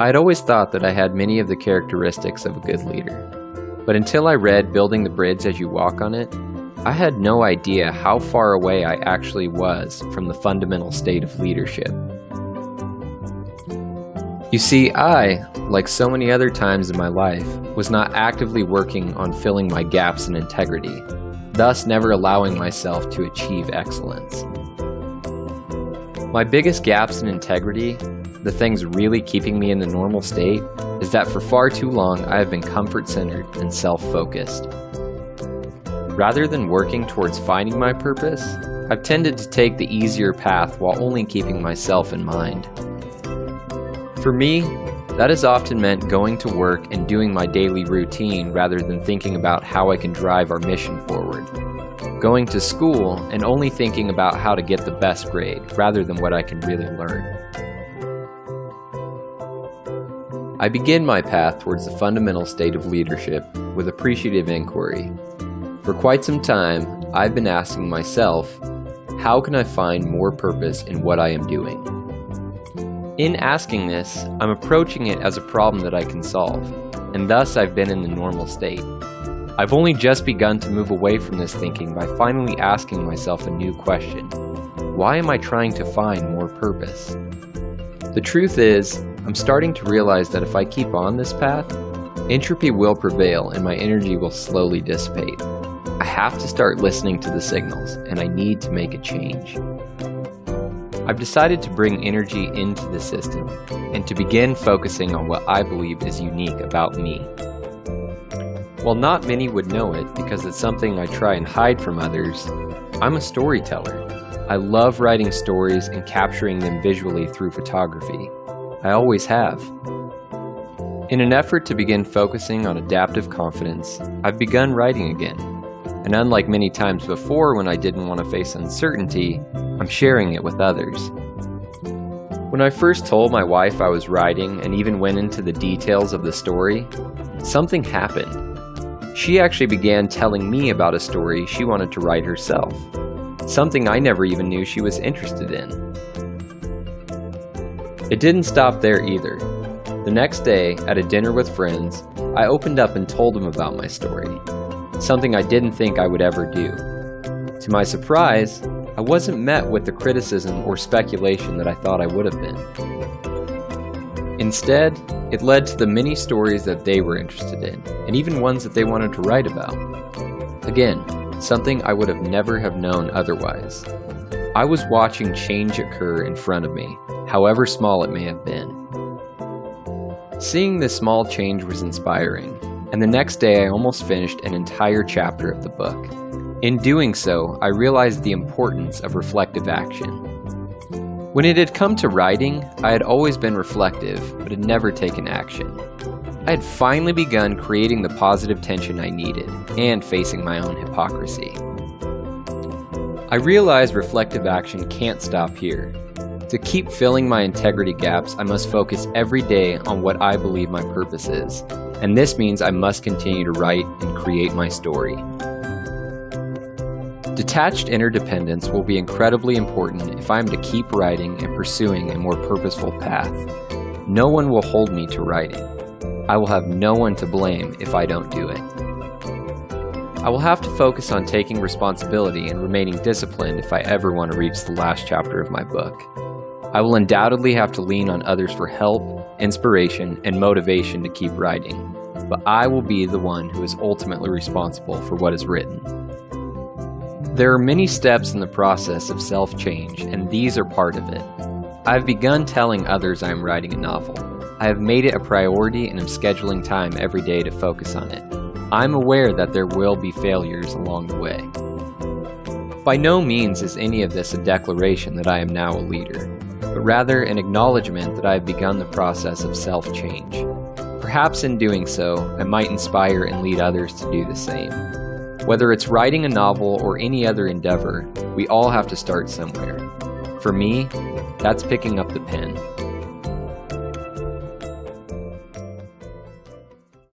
I had always thought that I had many of the characteristics of a good leader, but until I read Building the Bridge as You Walk on It, I had no idea how far away I actually was from the fundamental state of leadership. You see, I, like so many other times in my life, was not actively working on filling my gaps in integrity, thus never allowing myself to achieve excellence. My biggest gaps in integrity, the things really keeping me in the normal state, is that for far too long I have been comfort-centered and self-focused. Rather than working towards finding my purpose, I've tended to take the easier path while only keeping myself in mind. For me, that has often meant going to work and doing my daily routine rather than thinking about how I can drive our mission forward. Going to school and only thinking about how to get the best grade rather than what I can really learn. I begin my path towards the fundamental state of leadership with appreciative inquiry. For quite some time, I've been asking myself, how can I find more purpose in what I am doing? In asking this, I'm approaching it as a problem that I can solve, and thus I've been in the normal state. I've only just begun to move away from this thinking by finally asking myself a new question. Why am I trying to find more purpose? The truth is, I'm starting to realize that if I keep on this path, entropy will prevail and my energy will slowly dissipate. I have to start listening to the signals, and I need to make a change. I've decided to bring energy into the system and to begin focusing on what I believe is unique about me. While not many would know it because it's something I try and hide from others, I'm a storyteller. I love writing stories and capturing them visually through photography. I always have. In an effort to begin focusing on adaptive confidence, I've begun writing again. And unlike many times before when I didn't want to face uncertainty, I'm sharing it with others. When I first told my wife I was writing and even went into the details of the story, something happened. She actually began telling me about a story she wanted to write herself, something I never even knew she was interested in. It didn't stop there either. The next day, at a dinner with friends, I opened up and told them about my story, something I didn't think I would ever do. To my surprise, I wasn't met with the criticism or speculation that I thought I would have been. Instead, it led to the many stories that they were interested in, and even ones that they wanted to write about. Again, something I would have never have known otherwise. I was watching change occur in front of me, however small it may have been. Seeing this small change was inspiring, and the next day I almost finished an entire chapter of the book. In doing so, I realized the importance of reflective action. When it had come to writing, I had always been reflective, but had never taken action. I had finally begun creating the positive tension I needed, and facing my own hypocrisy. I realized reflective action can't stop here. To keep filling my integrity gaps, I must focus every day on what I believe my purpose is, and this means I must continue to write and create my story. Detached interdependence will be incredibly important if I am to keep writing and pursuing a more purposeful path. No one will hold me to writing. I will have no one to blame if I don't do it. I will have to focus on taking responsibility and remaining disciplined if I ever want to reach the last chapter of my book. I will undoubtedly have to lean on others for help, inspiration, and motivation to keep writing, but I will be the one who is ultimately responsible for what is written. There are many steps in the process of self-change, and these are part of it. I have begun telling others I am writing a novel. I have made it a priority and am scheduling time every day to focus on it. I'm aware that there will be failures along the way. By no means is any of this a declaration that I am now a leader, but rather an acknowledgement that I have begun the process of self-change. Perhaps in doing so, I might inspire and lead others to do the same. Whether it's writing a novel or any other endeavor, we all have to start somewhere. For me, that's picking up the pen.